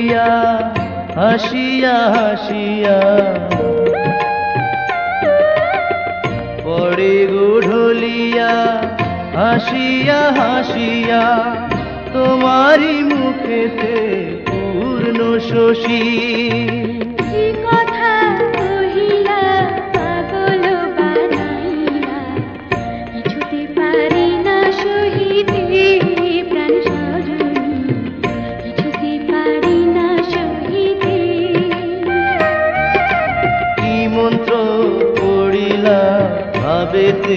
ঢলিয়া হাসিয়া হাসিয়া পড়ে গো ঢলিয়া হাসিয়া হাসিয়া তোমারি মুখেতে পূর্ণ শশী মন্ত্র পড়িলা ভাবেতে